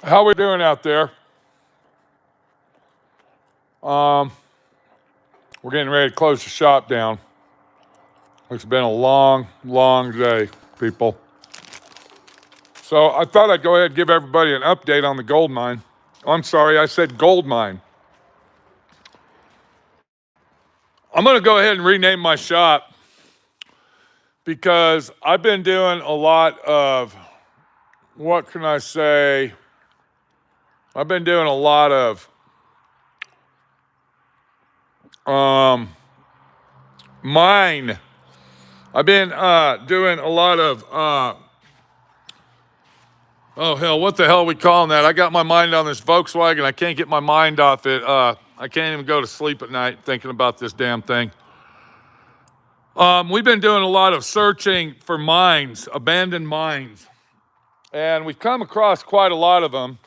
How we doing out there? We're getting ready to close the shop down. It's been a long, long day, people. So I thought I'd go ahead and give everybody an update on the gold mine. I'm sorry, I said gold mine. I'm going to go ahead and rename my shop because I've been doing a lot of, what can I say? I've been doing a lot of mine. I've been doing a lot of, oh hell, what the hell are we calling that? I got my mind on this Volkswagen. I can't get my mind off it. I can't even go to sleep at night thinking about this damn thing. We've been doing a lot of searching for mines, abandoned mines. And we've come across quite a lot of them.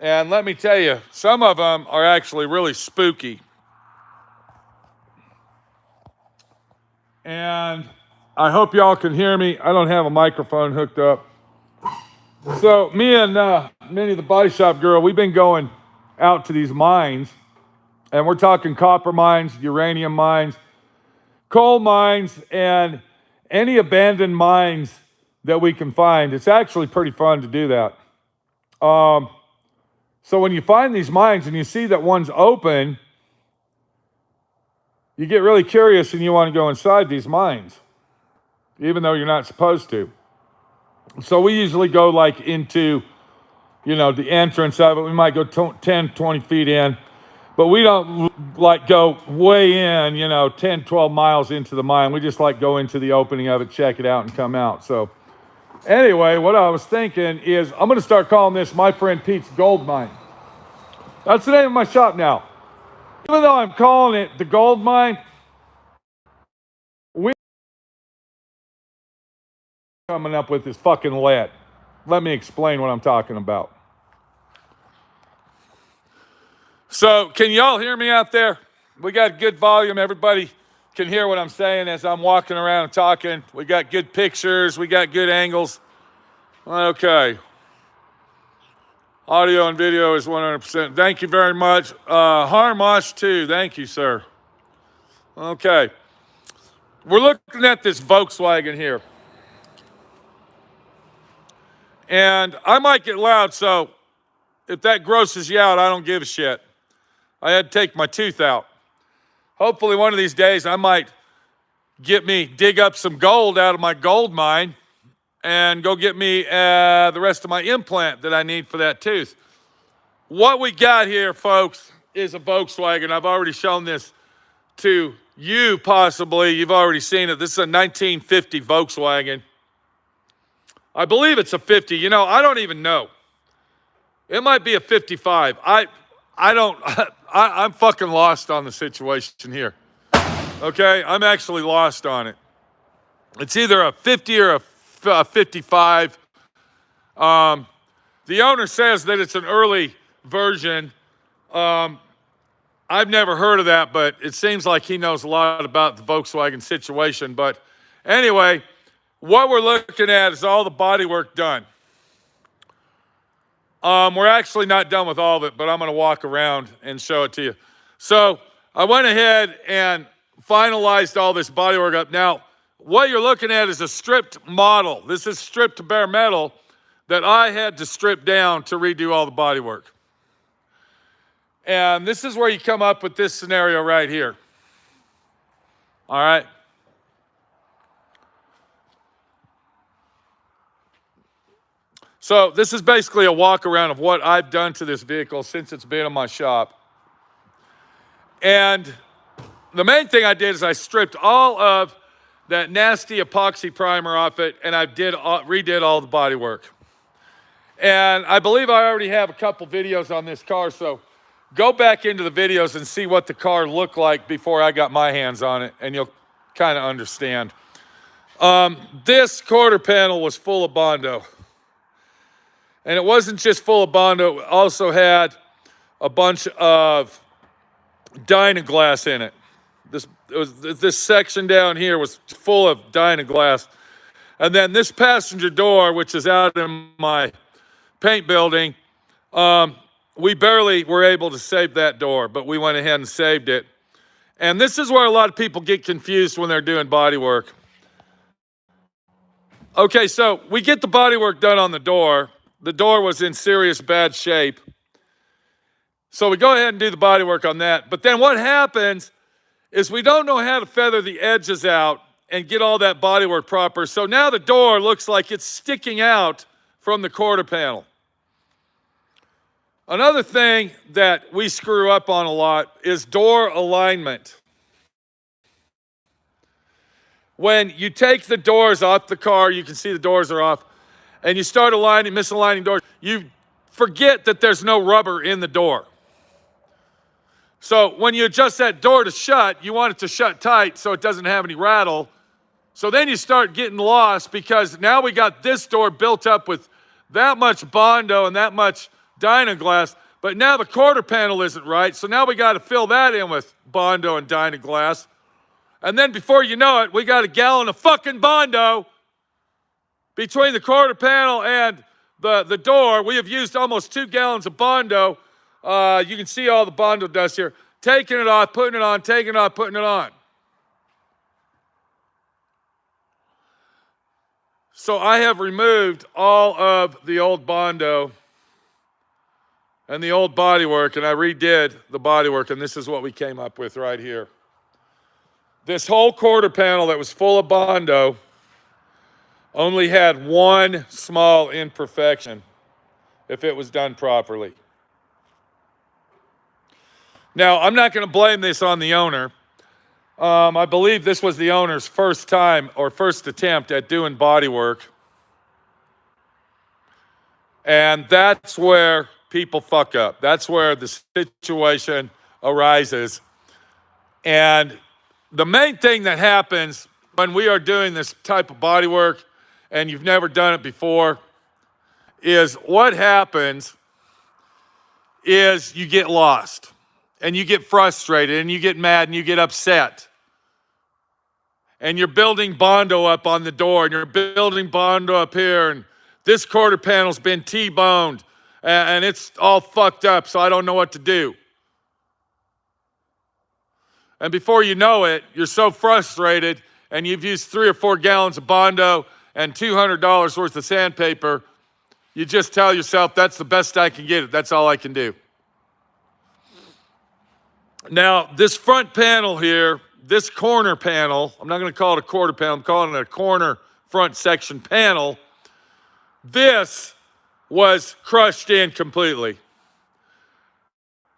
And let me tell you, some of them are actually really spooky. And I hope y'all can hear me. I don't have a microphone hooked up. So me and Minnie, the body shop girl, we've been going out to these mines. And we're talking copper mines, uranium mines, coal mines, and any abandoned mines that we can find. It's actually pretty fun to do that. So when you find these mines and you see that one's open, you get really curious and you want to go inside these mines, even though you're not supposed to. So we usually go like into, the entrance of it. We might go 10, 20 feet in, but we don't like go way in, 10, 12 miles into the mine. We just like go into the opening of it, check it out, and come out. So anyway, what I was thinking is I'm going to start calling this My Friend Pete's Gold Mine. That's the name of my shop now. Even though I'm calling it the Gold Mine, we're coming up with this fucking lead. Let me explain what I'm talking about. So, can y'all hear me out there? We got good volume. Everybody can hear what I'm saying as I'm walking around and talking. We got good pictures. We got good angles. Okay. Audio and video is 100%. Thank you very much. Harmosh too. Thank you, sir. Okay. We're looking at this Volkswagen here. And I might get loud, so if that grosses you out, I don't give a shit. I had to take my tooth out. Hopefully one of these days I might dig up some gold out of my gold mine and go get me the rest of my implant that I need for that tooth. What we got here, folks, is a Volkswagen. I've already shown this to you, possibly. You've already seen it. This is a 1950 Volkswagen. I believe it's a 50. I don't even know. It might be a 55. I'm fucking lost on the situation here. Okay? I'm actually lost on it. It's either a 50 or a 55. The owner says that it's an early version. I've never heard of that, but it seems like he knows a lot about the Volkswagen situation. But anyway, what we're looking at is all the bodywork done. We're actually not done with all of it, but I'm going to walk around and show it to you. So I went ahead and finalized all this bodywork up. Now, what you're looking at is a stripped model. This is stripped bare metal that I had to strip down to redo all the bodywork. And this is where you come up with this scenario right here. All right. So this is basically a walk around of what I've done to this vehicle since it's been in my shop. And the main thing I did is I stripped all of that nasty epoxy primer off it, and I redid all the body work. And I believe I already have a couple videos on this car, so go back into the videos and see what the car looked like before I got my hands on it, and you'll kind of understand. This quarter panel was full of Bondo. And it wasn't just full of Bondo, it also had a bunch of Dynaglass in it. This section down here was full of Dynaglass. And then this passenger door, which is out in my paint building, we barely were able to save that door, but we went ahead and saved it. And this is where a lot of people get confused when they're doing body work. Okay, so we get the body work done on the door. The door was in serious bad shape. So we go ahead and do the body work on that. But then what happens is we don't know how to feather the edges out and get all that body work proper. So now the door looks like it's sticking out from the quarter panel. Another thing that we screw up on a lot is door alignment. When you take the doors off the car, you can see the doors are off, and you start misaligning doors, you forget that there's no rubber in the door. So when you adjust that door to shut, you want it to shut tight so it doesn't have any rattle. So then you start getting lost because now we got this door built up with that much Bondo and that much Dynaglass, but now the quarter panel isn't right, so now we got to fill that in with Bondo and Dynaglass. And then before you know it, we got a gallon of fucking Bondo between the quarter panel and the door. We have used almost 2 gallons of Bondo. You can see all the Bondo dust here. Taking it off, putting it on, taking it off, putting it on. So I have removed all of the old Bondo and the old bodywork, and I redid the bodywork, and this is what we came up with right here. This whole quarter panel that was full of Bondo only had one small imperfection if it was done properly. Now, I'm not going to blame this on the owner. I believe this was the owner's first time or first attempt at doing bodywork. And that's where people fuck up. That's where the situation arises. And the main thing that happens when we are doing this type of bodywork and you've never done it before is what happens is you get lost and you get frustrated and you get mad and you get upset. And you're building Bondo up on the door and you're building Bondo up here and this quarter panel's been T-boned and it's all fucked up, so I don't know what to do. And before you know it, you're so frustrated and you've used 3 or 4 gallons of Bondo and $200 worth of sandpaper, you just tell yourself, that's the best I can get. That's all I can do. Now, this front panel here, this corner panel, I'm not going to call it a quarter panel, I'm calling it a corner front section panel. This was crushed in completely.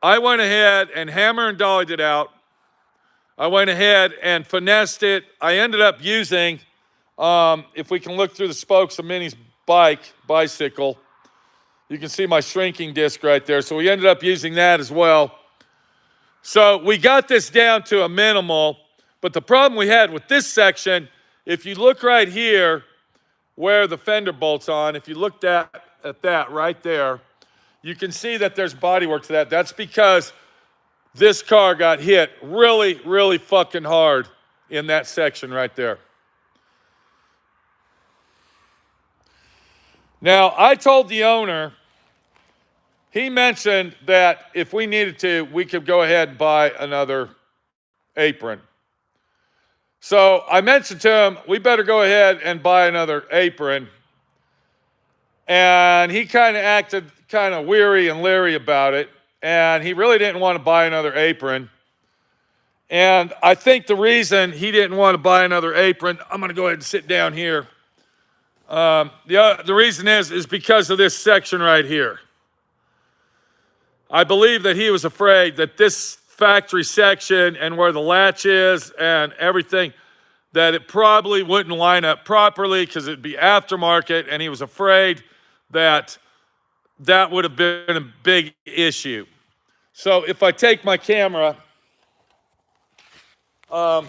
I went ahead and hammer and dollied it out. I went ahead and finessed it. I ended up using, if we can look through the spokes of Minnie's bicycle, you can see my shrinking disc right there. So we ended up using that as well. So we got this down to a minimal, but the problem we had with this section, if you look right here where the fender bolt's on, if you looked at that right there, you can see that there's bodywork to that. That's because this car got hit really, really fucking hard in that section right there. Now, I told the owner, he mentioned that if we needed to, we could go ahead and buy another apron. So I mentioned to him, we better go ahead and buy another apron. And he kind of acted kind of weary and leery about it. And he really didn't want to buy another apron. And I think the reason he didn't want to buy another apron, I'm going to go ahead and sit down here. The reason is because of this section right here. I believe that he was afraid that this factory section and where the latch is and everything, that it probably wouldn't line up properly because it'd be aftermarket, and he was afraid that that would have been a big issue. So if I take my camera, I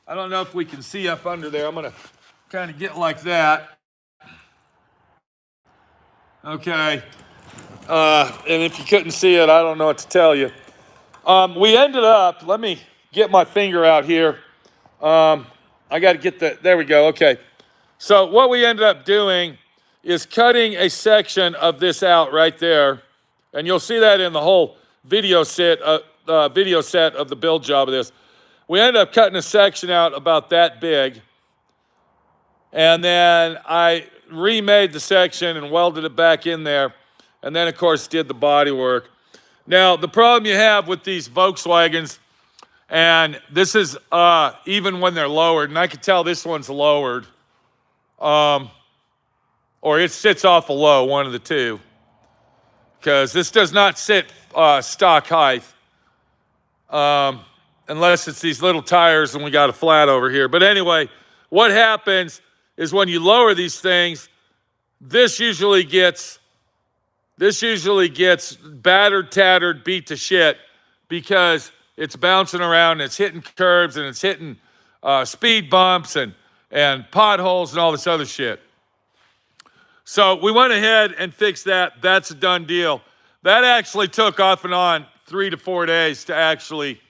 don't know if we can see up under there. I'm going to kind of get like that. Okay. And if you couldn't see it, I don't know what to tell you. We ended up, let me get my finger out here. I got to get the, there we go. Okay. So what we ended up doing is cutting a section of this out right there. And you'll see that in the whole video set of the build job of this. We ended up cutting a section out about that big. And then I remade the section and welded it back in there. And then, of course, did the body work. Now, the problem you have with these Volkswagens, and this is even when they're lowered, and I can tell this one's lowered, or it sits off a low, one of the two, because this does not sit stock height, unless it's these little tires and we got a flat over here. But anyway, what happens is when you lower these things, this usually gets battered, tattered, beat to shit, because it's bouncing around and it's hitting curbs and it's hitting speed bumps and potholes and all this other shit. So we went ahead and fixed that. That's a done deal. That actually took off and on 3 to 4 days to actually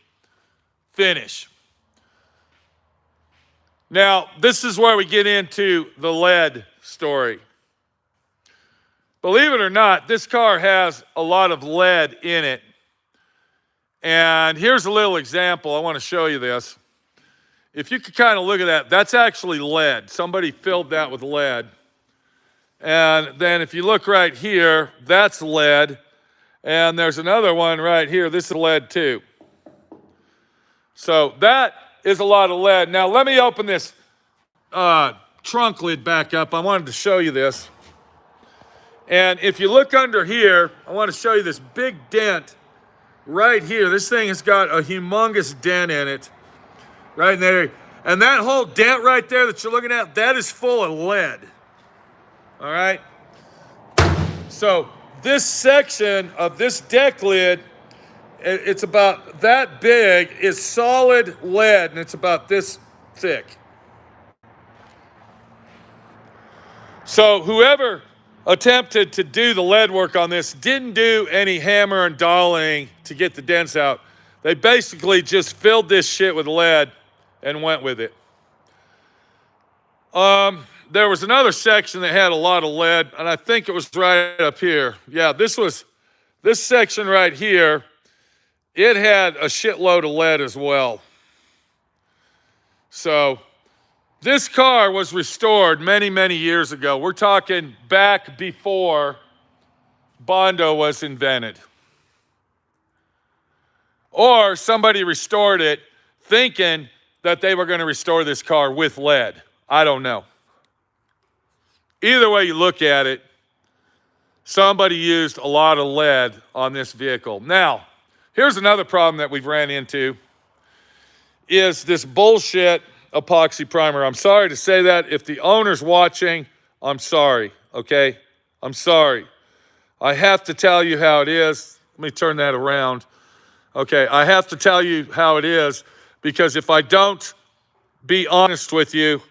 finish. Now, this is where we get into the lead story. Believe it or not, this car has a lot of lead in it. And here's a little example. I want to show you this. If you could kind of look at that, that's actually lead. Somebody filled that with lead. And then if you look right here, that's lead. And there's another one right here. This is lead too. So that is a lot of lead. Now let me open this trunk lid back up. I wanted to show you this. And if you look under here, I want to show you this big dent right here. This thing has got a humongous dent in it. Right in there. And that whole dent right there that you're looking at, that is full of lead. All right? So this section of this deck lid, it's about that big, is solid lead, and it's about this thick. So whoever attempted to do the lead work on this didn't do any hammer and dolling to get the dents out. They basically just filled this shit with lead and went with it. There was another section that had a lot of lead, and I think it was right up here. Yeah, this section right here, it had a shitload of lead as well. So this car was restored many, many years ago. We're talking back before Bondo was invented. Or somebody restored it thinking that they were going to restore this car with lead. I don't know. Either way you look at it, somebody used a lot of lead on this vehicle. Now, here's another problem that we've ran into, is this bullshit epoxy primer. I'm sorry to say that. If the owner's watching, I'm sorry, okay? I'm sorry. I have to tell you how it is. Let me turn that around. Okay, I have to tell you how it is, because if I don't be honest with you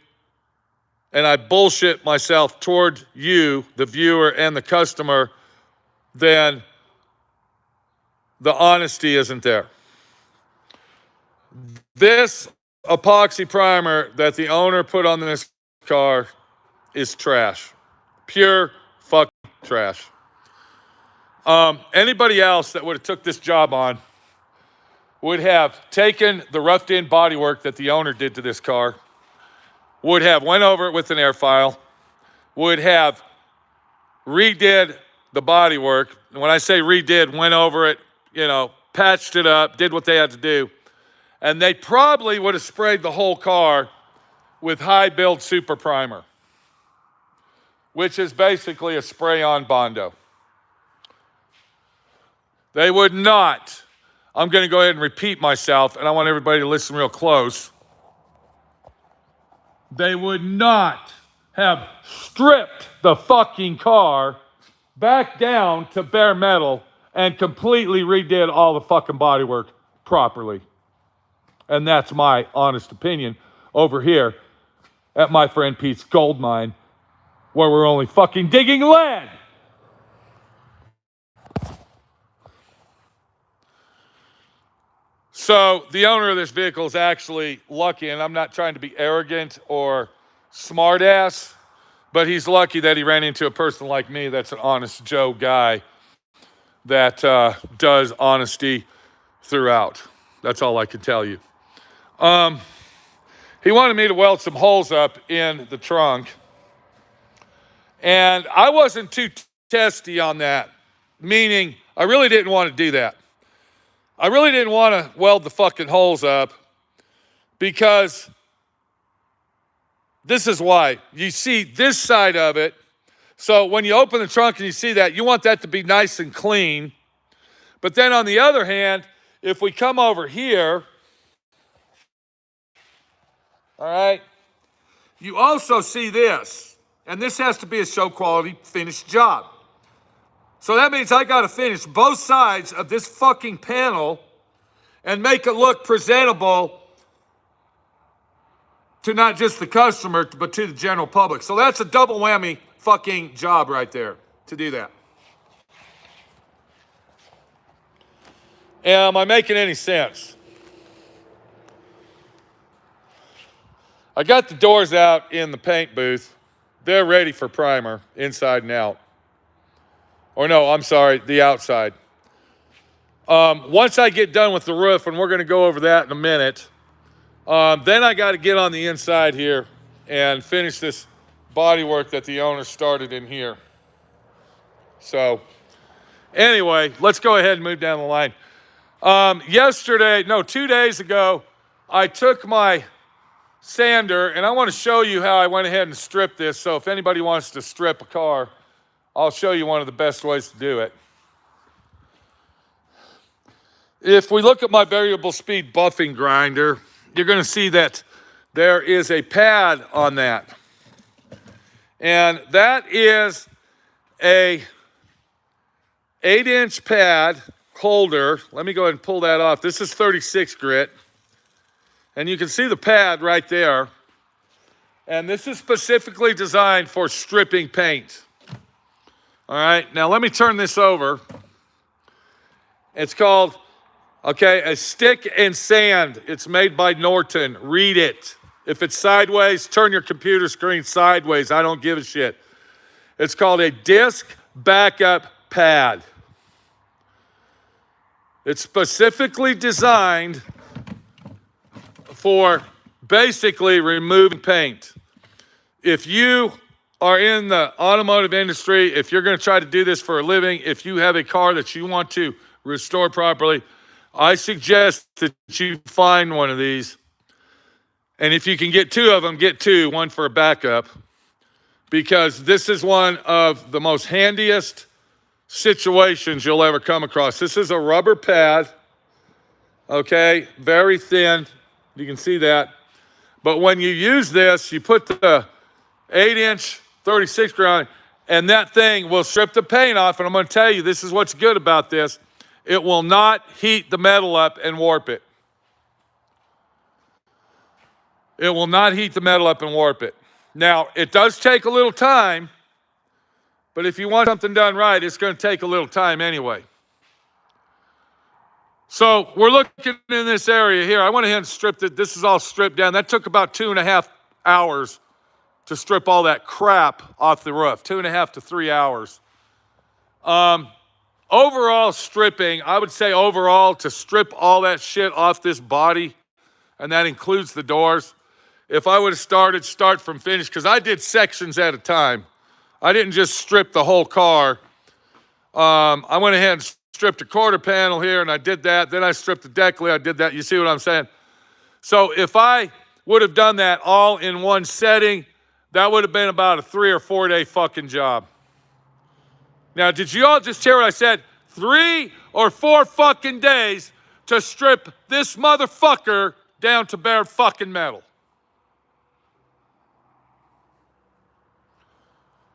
and I bullshit myself toward you, the viewer and the customer, then the honesty isn't there. This epoxy primer that the owner put on this car is trash. Pure fucking trash. Anybody else that would have took this job on would have taken the roughed-in bodywork that the owner did to this car, would have went over it with an air file, would have redid the bodywork. And when I say redid, went over it, patched it up, did what they had to do. And they probably would have sprayed the whole car with high build super primer, which is basically a spray-on Bondo. They would not. I'm going to go ahead and repeat myself, and I want everybody to listen real close. They would not have stripped the fucking car back down to bare metal and completely redid all the fucking bodywork properly. And that's my honest opinion over here at my friend Pete's gold mine, where we're only fucking digging lead. So the owner of this vehicle is actually lucky, and I'm not trying to be arrogant or smart ass, But he's lucky that he ran into a person like me that's an honest Joe guy that does honesty throughout. That's all I can tell you. He wanted me to weld some holes up in the trunk. And I wasn't too testy on that, meaning I really didn't want to do that. I really didn't want to weld the fucking holes up because this is why. You see this side of it. So when you open the trunk and you see that, you want that to be nice and clean. But then on the other hand, if we come over here, all right, you also see this. And this has to be a show quality finished job. So that means I got to finish both sides of this fucking panel and make it look presentable to not just the customer, but to the general public. So that's a double whammy fucking job right there to do that. Am I making any sense? I got the doors out in the paint booth. They're ready for primer, inside and out. Or no, I'm sorry, the outside. Once I get done with the roof, and we're going to go over that in a minute, then I got to get on the inside here and finish this bodywork that the owner started in here. So anyway, let's go ahead and move down the line. 2 days ago, I took my sander, and I want to show you how I went ahead and stripped this. So if anybody wants to strip a car, I'll show you one of the best ways to do it. If we look at my variable speed buffing grinder, you're going to see that there is a pad on that. And that is a 8-inch pad holder. Let me go ahead and pull that off. This is 36 grit. And you can see the pad right there. And this is specifically designed for stripping paint. All right, now let me turn this over. It's called, a stick and sand. It's made by Norton. Read it. If it's sideways, turn your computer screen sideways. I don't give a shit. It's called a disc backup pad. It's specifically designed for basically removing paint. If you are in the automotive industry, if you're going to try to do this for a living, if you have a car that you want to restore properly, I suggest that you find one of these. And if you can get 2 of them, get 2, one for a backup, because this is one of the most handiest situations you'll ever come across. This is a rubber pad, okay, very thin. You can see that. But when you use this, you put the 8-inch 36 grit on, and that thing will strip the paint off. And I'm going to tell you, this is what's good about this. It will not heat the metal up and warp it. It will not heat the metal up and warp it. Now, it does take a little time, but if you want something done right, it's going to take a little time anyway. So we're looking in this area here. I went ahead and stripped it. This is all stripped down. That took about 2.5 hours to strip all that crap off the roof. 2.5 to 3 hours. Overall stripping, I would say overall to strip all that shit off this body, and that includes the doors. If I would have start from finish, because I did sections at a time. I didn't just strip the whole car. I went ahead and stripped a quarter panel here, and I did that. Then I stripped the deck lid. I did that. You see what I'm saying? So if I would have done that all in one setting, that would have been about a 3 or 4 day fucking job. Now, did you all just hear what I said? 3 or 4 fucking days to strip this motherfucker down to bare fucking metal.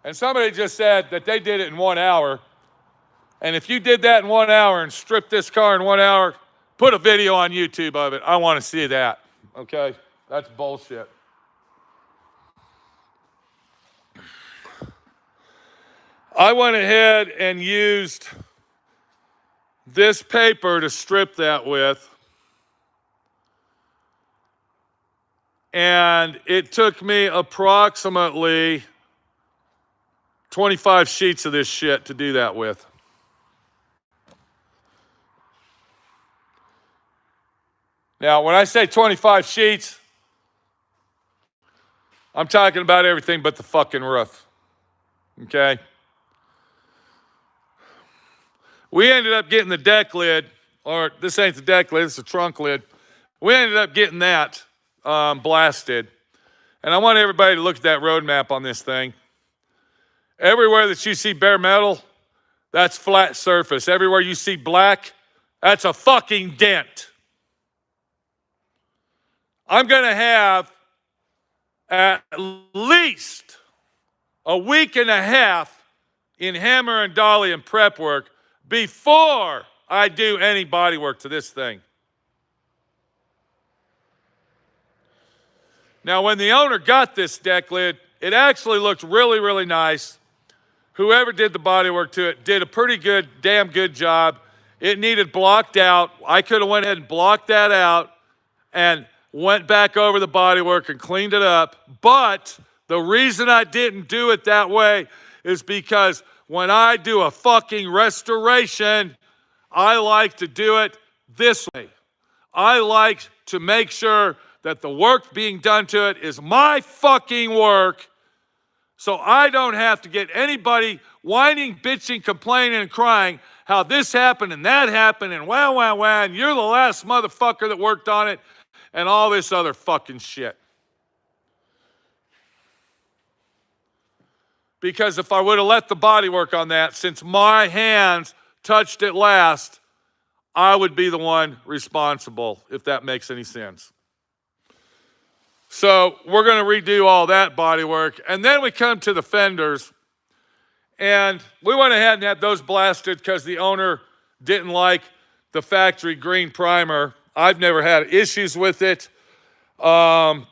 And somebody just said that they did it in 1 hour. And if you did that in 1 hour and stripped this car in 1 hour, put a video on YouTube of it. I want to see that, okay? That's bullshit. I went ahead and used this paper to strip that with. And it took me approximately 25 sheets of this shit to do that with. Now, when I say 25 sheets, I'm talking about everything but the fucking roof. Okay? We ended up getting the deck lid, or this ain't the deck lid, it's the trunk lid. We ended up getting that blasted. And I want everybody to look at that road map on this thing. Everywhere that you see bare metal, that's flat surface. Everywhere you see black, that's a fucking dent. I'm going to have at least a week and a half in hammer and dolly and prep work before I do any body work to this thing. Now, when the owner got this deck lid, it actually looked really, really nice. Whoever did the body work to it did a pretty good, damn good job. It needed blocked out. I could have went ahead and blocked that out and went back over the bodywork and cleaned it up. But the reason I didn't do it that way is because when I do a fucking restoration, I like to do it this way. I like to make sure that the work being done to it is my fucking work, so I don't have to get anybody whining, bitching, complaining, and crying how this happened and that happened and wow, wow, wow, and you're the last motherfucker that worked on it and all this other fucking shit. Because if I would have let the body work on that, since my hands touched it last, I would be the one responsible, if that makes any sense. So we're going to redo all that body work. And then we come to the fenders. And we went ahead and had those blasted because the owner didn't like the factory green primer. I've never had issues with it. But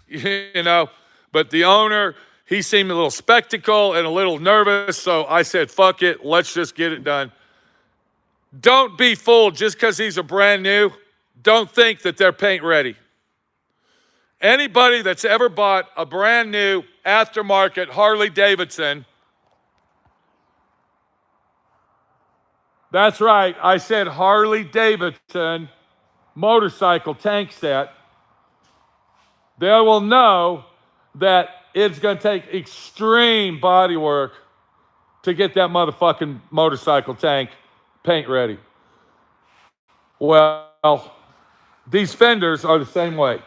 the owner, he seemed a little skeptical and a little nervous. So I said, fuck it, let's just get it done. Don't be fooled just because these are brand new. Don't think that they're paint ready. Anybody that's ever bought a brand new aftermarket Harley Davidson, that's right, I said Harley Davidson motorcycle tank set, they will know that it's going to take extreme body work to get that motherfucking motorcycle tank paint ready. Well, these fenders are the same way.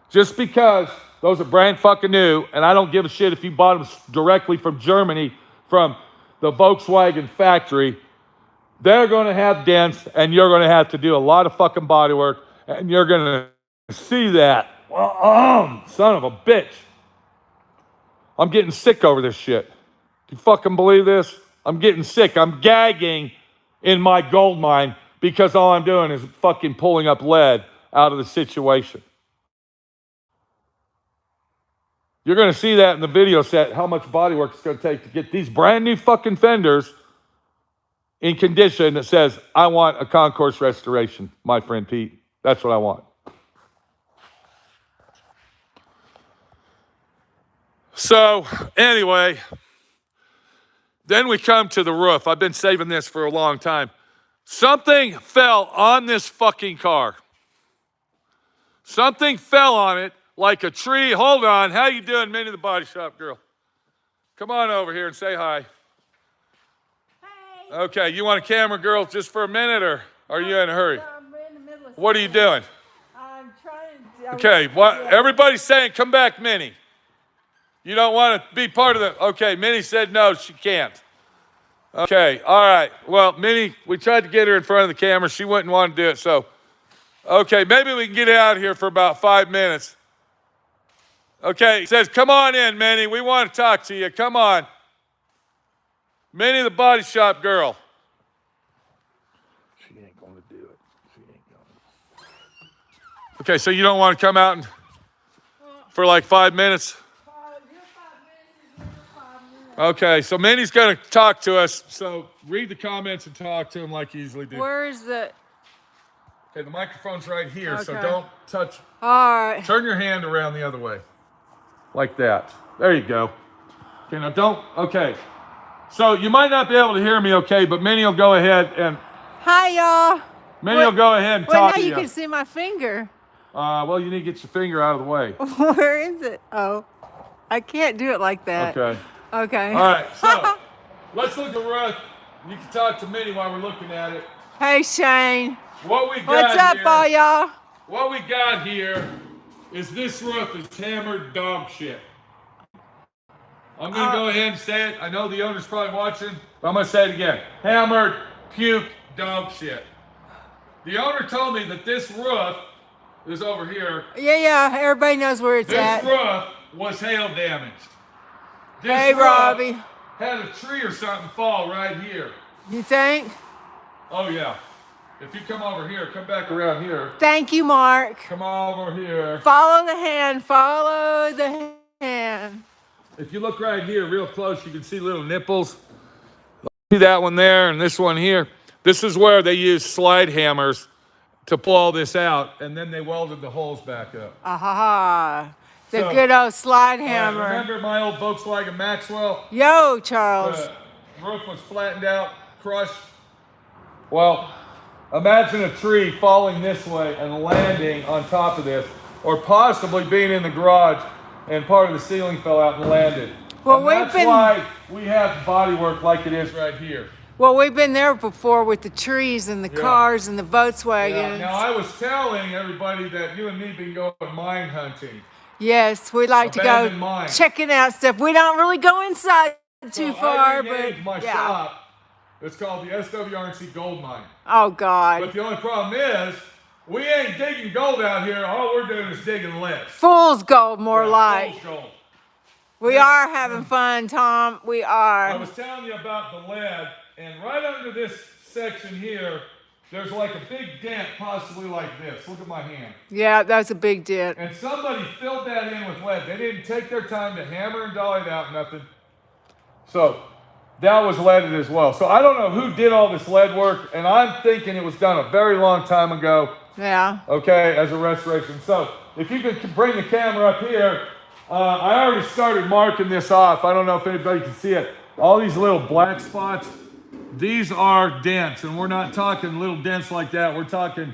Just because those are brand fucking new, and I don't give a shit if you bought them directly from Germany, from the Volkswagen factory, they're going to have dents, and you're going to have to do a lot of fucking body work, and you're going to see that. Son of a bitch. I'm getting sick over this shit. Do you fucking believe this? I'm getting sick. I'm gagging in my gold mine because all I'm doing is fucking pulling up lead out of the situation. You're going to see that in the video set, how much body work it's going to take to get these brand new fucking fenders in condition that says, I want a concourse restoration, my friend Pete. That's what I want. So, anyway, then we come to the roof. I've been saving this for a long time. Something fell on this fucking car. Something fell on it like a tree. Hold on. How you doing, Minnie, the body shop girl? Come on over here and say hi. Hey. Okay, you want a camera girl just for a minute, or are you in a hurry? I'm in the middle of what are you doing? I'm trying to... Okay, everybody's saying, come back, Minnie. You don't want to be part of the... Okay, Minnie said no, she can't. Okay, all right. Well, Minnie, we tried to get her in front of the camera. She wouldn't want to do it, so... Okay, maybe we can get out of here for about 5 minutes. Okay, it says, come on in, Minnie. We want to talk to you. Come on. Minnie, the body shop girl. She ain't going to do it. She ain't going to. Okay, so you don't want to come out and, for like 5 minutes? Okay, so Minnie's going to talk to us. So read the comments and talk to him like you usually do. Where is the... Okay, the microphone's right here, okay. So don't touch. All right. Turn your hand around the other way. Like that. There you go. Okay, now don't. Okay. So you might not be able to hear me, okay, but Minnie will go ahead and. Hi, y'all. Minnie will go ahead and Well, talk now to you can see my finger. Well, you need to get your finger out of the way. Where is it? Oh, I can't do it like that. Okay. Okay. All right. So let's look at Ruth. You can talk to Minnie while we're looking at it. Hey, Shane. What we got What's up, here, all y'all? What we got here is this roof is hammered dog shit. I'm going to go ahead and say it. I know the owner's probably watching, but I'm going to say it again. Hammered, puke, dog shit. The owner told me that this roof is over here. Yeah, everybody knows where it's at. This roof was hail damaged. This Hey, roof Robbie. had a tree or something fall right here. You think? Oh, yeah. If you come over here, come back around here. Thank you, Mark. Come over here. Follow the hand. Follow the hand. If you look right here real close, you can see little nipples. See that one there and this one here. This is where they use slide hammers to pull all this out, and then they welded the holes back up. Aha. The So, good old slide hammer. Remember my old Volkswagen Maxwell? Yo, Charles. The roof was flattened out, crushed. Well, imagine a tree falling this way and landing on top of this, or possibly being in the garage and part of the ceiling fell out and landed. Well, and that's why we have bodywork like it is right here. Well, we've been there before with the trees and the cars and the Volkswagens. Yeah. Now, I was telling everybody that you and me been going mine hunting. Yes, we like to Abandoned go mines. checking out stuff. We don't really go inside too far, I but renamed my yeah. shop. It's called the SWRNC Gold Mine. Oh God. But the only problem is, we ain't digging gold out here. All we're doing is digging lead. Fool's gold, more like. Fool's gold. We are having fun, Tom. We I are. was telling you about the lead, and right under this section here, there's like a big dent, possibly like this. Look at my hand. Yeah, that's a big dent. And somebody filled that in with lead. They didn't take their time to hammer and dolly it out, nothing. So that was leaded as well. So I don't know who did all this lead work, and I'm thinking it was done a very long time ago. Yeah. Okay, as a restoration. So if you could bring the camera up here, I already started marking this off. I don't know if anybody can see it. All these little black spots, these are dents, and we're not talking little dents like that. We're talking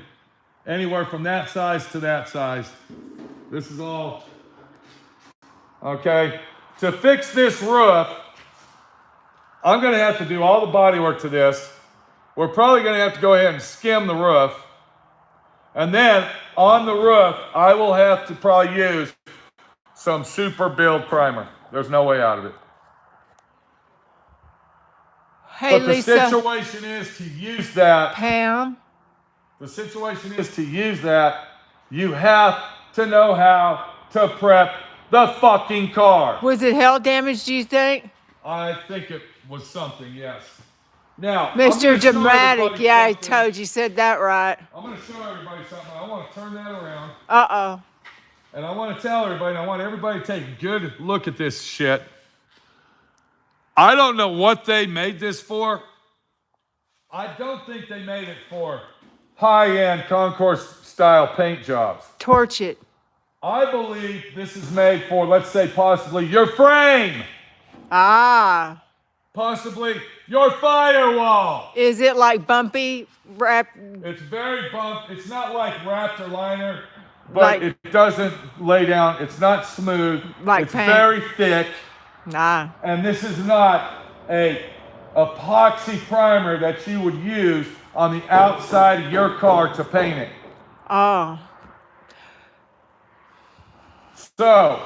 anywhere from that size to that size. This is all, okay. To fix this roof, I'm gonna have to do all the body work to this. We're probably gonna have to go ahead and skim the roof. And then on the roof, I will have to probably use some super build primer. There's no way out of it. Hey, But the Lisa. situation is to use that. Pam. The situation is to use that. You have to know how to prep the fucking car. Was it hail damage, do you think? I think it was something, yes. Now, Mr. Dramatic, yeah, I told you, said that right. I'm going to show everybody something. I want to turn that around. Uh-oh. And I want to tell everybody, I want everybody to take a good look at this shit. I don't know what they made this for. I don't think they made it for high-end concourse-style paint jobs. Torch it. I believe this is made for, let's say, possibly your frame. Ah. Possibly your firewall. Is it like bumpy wrap? It's very bumped. It's not like wrapped or liner, but Like- it doesn't lay down. It's not smooth. Like it's paint. very thick. Nah. And this is not a epoxy primer that you would use on the outside of your car to paint it. Oh. So,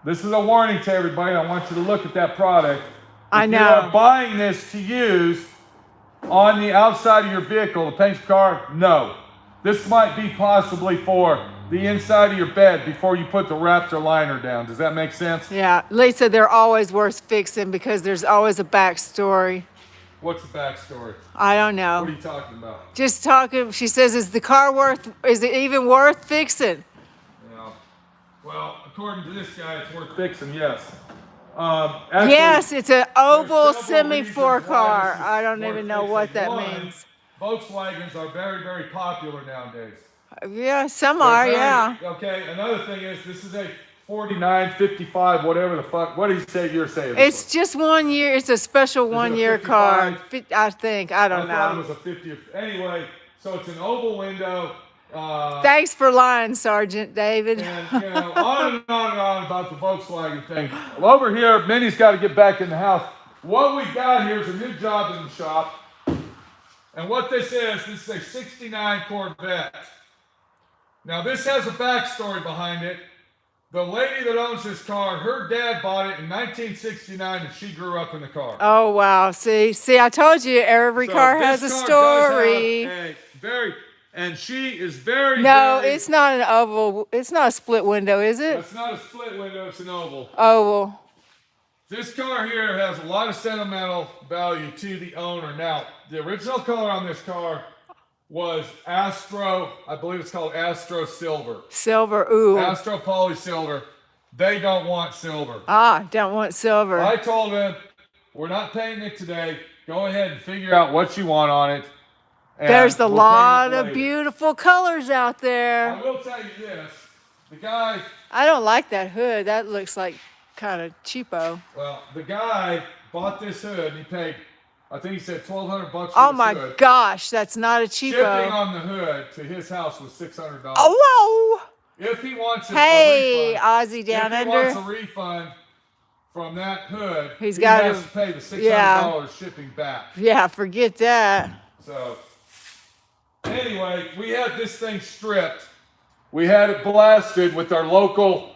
this is a warning to everybody. I want you to look at that product. I If know. you are buying this to use on the outside of your vehicle to paint your car, no. This might be possibly for the inside of your bed before you put the Raptor liner down. Does that make sense? Yeah. Lisa, they're always worth fixing because there's always a backstory. What's the backstory? I don't What are know. you talking about? Just talking, she says, is it even worth fixing? Yeah. Well, according to this guy, it's worth fixing, yes. Actually, Yes, it's an oval there's several reasons semi-four why car. this is I don't worth even know what fixing. that One, means. Volkswagens are very, very popular nowadays. Yeah, some They're are, very- yeah. Okay, another thing is this is a 49, 55, whatever the fuck. What did he say you're saying? It's just 1 year. It's a special 1 year car. 55? I think. I don't I thought it know. was a 50. Anyway, so it's an oval window. Thanks for lying, Sergeant David. And, you know, on and on and on about the Volkswagen thing. Well, over here, Minnie's got to get back in the house. What we got here is a new job in the shop. And what this is a 69 Corvette. Now, this has a backstory behind it. The lady that owns this car, her dad bought it in 1969, and she grew up in the car. Oh, wow. See, I told you every car has a story. And she is very, No, it's not an oval. It's not a split window, is it? It's not a split window, it's an oval. Oval. This car here has a lot of sentimental value to the owner. Now, the original color on this car was Astro, I believe it's called Astro Silver. Silver, ooh. Astro Poly Silver. They don't want silver. Don't want silver. I told them, we're not painting it today. Go ahead and figure out what you want on it. There's a lot of beautiful colors out there. I will tell you this. The guy... I don't like that hood. That looks like kind of cheapo. Well, the guy bought this hood and he paid, I think he said $1,200 for Oh this my hood. gosh, that's not a cheapo. Shipping on the hood to his house was $600. Oh, whoa. If he wants a Hey, refund, Aussie down if he under. wants a refund from that hood, he has to pay the $600 shipping back. Yeah, forget that. So, anyway, we had this thing stripped. We had it blasted with our local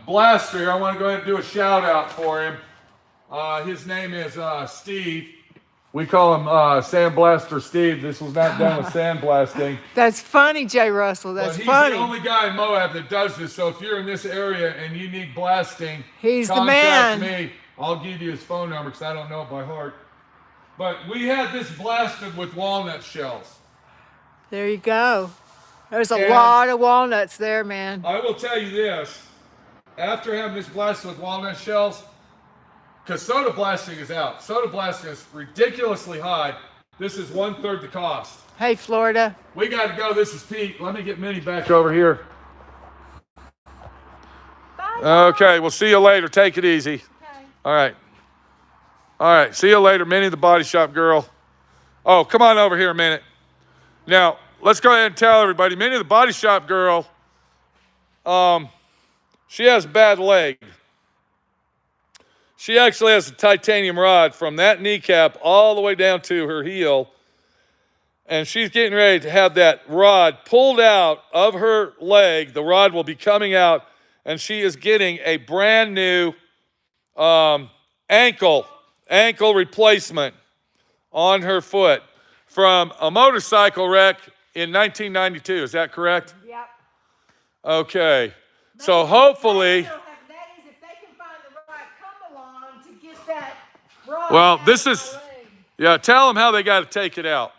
blaster. I want to go ahead and do a shout out for him. His name is Steve. We call him Sandblaster Steve. This was not done with sandblasting. That's funny, Jay Russell. That's He's funny. the only guy in Moab that does this. So if you're in this area and you need blasting, he's the contact man. me. I'll give you his phone number because I don't know it by heart. But we had this blasted with walnut shells. There you go. There's a lot of walnuts there, man. I will tell you this. After having this blasted with walnut shells, because soda blasting is out. Soda blasting is ridiculously high. This is 1/3 the cost. Hey, Florida. We got to go. This is Pete. Let me get Minnie back over here. Bye. Okay, we'll see you later. Take it easy. Okay. All right. All right, see you later. Minnie, the body shop girl. Oh, come on over here a minute. Now, let's go ahead and tell everybody. Minnie, the body shop girl, she has a bad leg. She actually has a titanium rod from that kneecap all the way down to her heel. And she's getting ready to have that rod pulled out of her leg. The rod will be coming out, and she is getting a brand new ankle replacement on her foot from a motorcycle wreck in 1992. Is that correct? Yep. Okay. So hopefully... Well, this is, yeah, tell them how they got to take it out.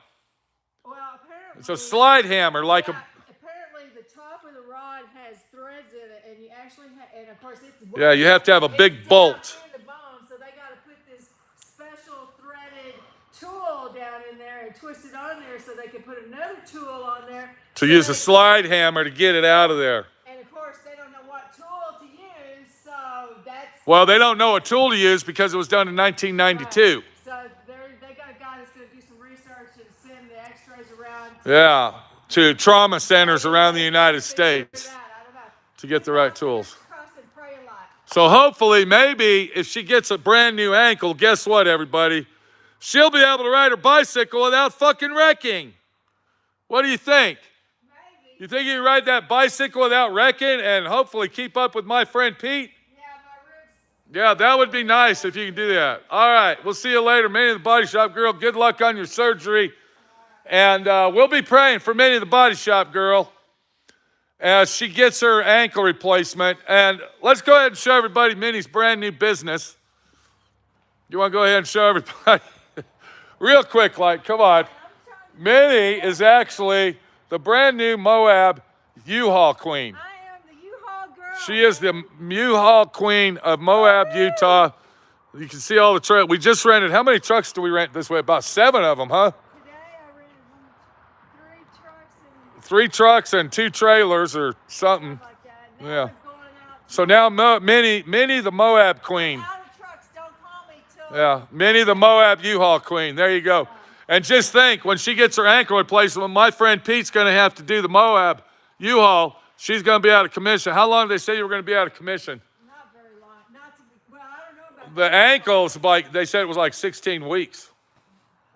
Well, apparently, it's a slide hammer, like a... Apparently, the top of the rod has threads in it, and you actually have, and of course, it's... Yeah, you have to have a big bolt. In the bone, so they got to put this special threaded tool down in there and twist it on there so they can put another tool on there. To use a slide hammer to get it out of there. And of course, they don't know what tool to use, so that's... Well, they don't know a tool to use because it was done in 1992. So they got a guy that's going to do some research and send the x-rays around. Yeah, to trauma centers around the United States to get the right tools. So hopefully, maybe if she gets a brand new ankle, guess what, everybody? She'll be able to ride her bicycle without fucking wrecking. What do you think? Maybe. You think you can ride that bicycle without wrecking and hopefully keep up with my friend Pete? Yeah, that would be nice if you can do that. All right, we'll see you later. Minnie the Body Shop Girl, good luck on your surgery. And we'll be praying for Minnie the Body Shop Girl as she gets her ankle replacement. And let's go ahead and show everybody Minnie's brand new business. You want to go ahead and show everybody? Real quick, like, come on. Minnie is actually the brand new Moab U-Haul queen. She is the U-Haul queen of Moab, Utah. You can see all the trucks. We just rented. How many trucks do we rent this way? About 7 of them, huh? Today I rented 3 trucks and 3 trucks and 2 trailers or something. like that. Yeah. Going So now Minnie the Moab queen. Out of trucks, don't call me till. Yeah, Minnie the Moab U-Haul queen. There you go. And just think, when she gets her ankle replacement, my friend Pete's going to have to do the Moab U-Haul. She's going to be out of commission. How long did they say you were going to be out of commission? Not very long. Not to be, well, I don't know about The ankles, like they said, it was like 16 weeks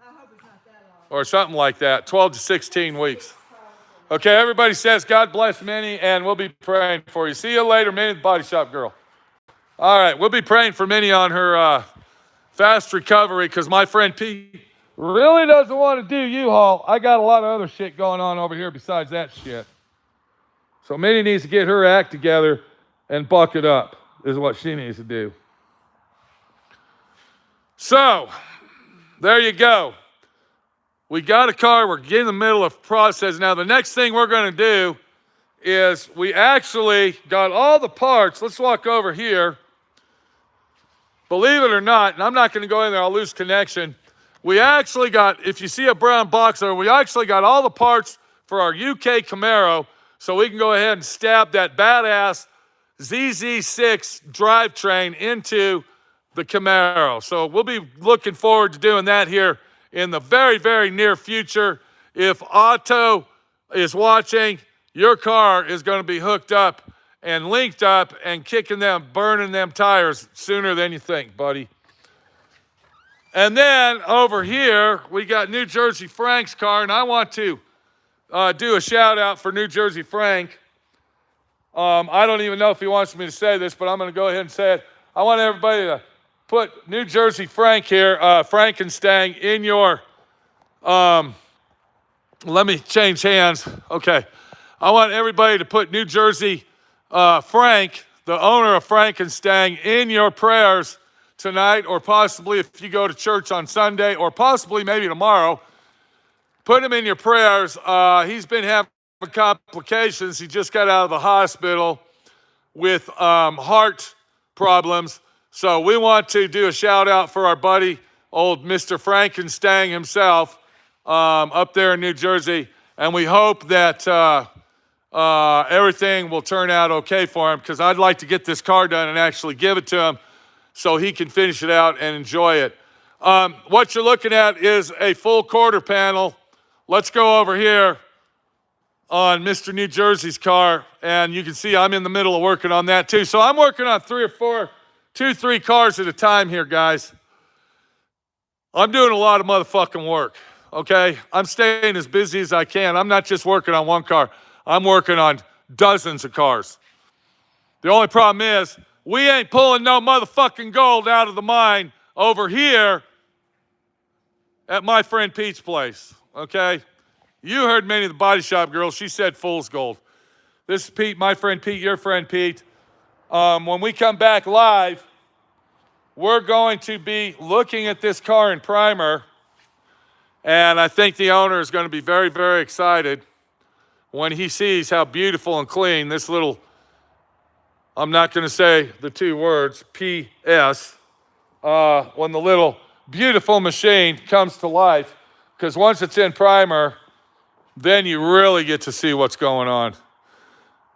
I hope it's not that long. or something like that, 12 to 16 weeks. Okay, everybody says, God bless Minnie, and we'll be praying for you. See you later, Minnie, the Body Shop girl. All right, we'll be praying for Minnie on her fast recovery because my friend Pete really doesn't want to do U-Haul. I got a lot of other shit going on over here besides that shit. So Minnie needs to get her act together and buck it up, is what she needs to do. So, there you go. We got a car. We're getting in the middle of process. Now, the next thing we're going to do is we actually got all the parts. Let's walk over here. Believe it or not, and I'm not going to go in there. I'll lose connection. We actually got, if you see a brown box there, we actually got all the parts for our UK Camaro so we can go ahead and stab that badass ZZ6 drivetrain into the Camaro. So we'll be looking forward to doing that here in the very, very near future. If Otto is watching, your car is going to be hooked up and linked up and kicking them, burning them tires sooner than you think, buddy. And then over here, we got New Jersey Frank's car, and I want to do a shout out for New Jersey Frank. I don't even know if he wants me to say this, but I'm going to go ahead and say it. I want everybody to put New Jersey Frank here, Frankenstein, in your, let me change hands. Okay. I want everybody to put New Jersey Frank, the owner of Frankenstein, in your prayers tonight, or possibly if you go to church on Sunday, or possibly maybe tomorrow. Put him in your prayers. He's been having complications. He just got out of the hospital with heart problems. So we want to do a shout out for our buddy, old Mr. Frankenstein himself, up there in New Jersey. And we hope that everything will turn out okay for him, because I'd like to get this car done and actually give it to him so he can finish it out and enjoy it. What you're looking at is a full quarter panel. Let's go over here on Mr. New Jersey's car, and you can see I'm in the middle of working on that too. So I'm working on 2-3 cars at a time here, guys. I'm doing a lot of motherfucking work, okay? I'm staying as busy as I can. I'm not just working on one car. I'm working on dozens of cars. The only problem is we ain't pulling no motherfucking gold out of the mine over here at my friend Pete's place, okay? You heard Minnie, the Body Shop girl. She said fool's gold. This is Pete, my friend Pete, your friend Pete. When we come back live, we're going to be looking at this car in primer, and I think the owner is going to be very, very excited when he sees how beautiful and clean this little, I'm not going to say the two words, PS, when the little beautiful machine comes to life, because once it's in primer, then you really get to see what's going on.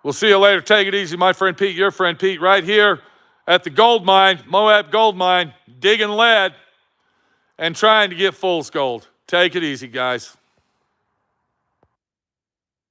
We'll see you later. Take it easy, my friend Pete, your friend Pete, right here at the gold mine, Moab Gold Mine, digging lead and trying to get fool's gold. Take it easy, guys.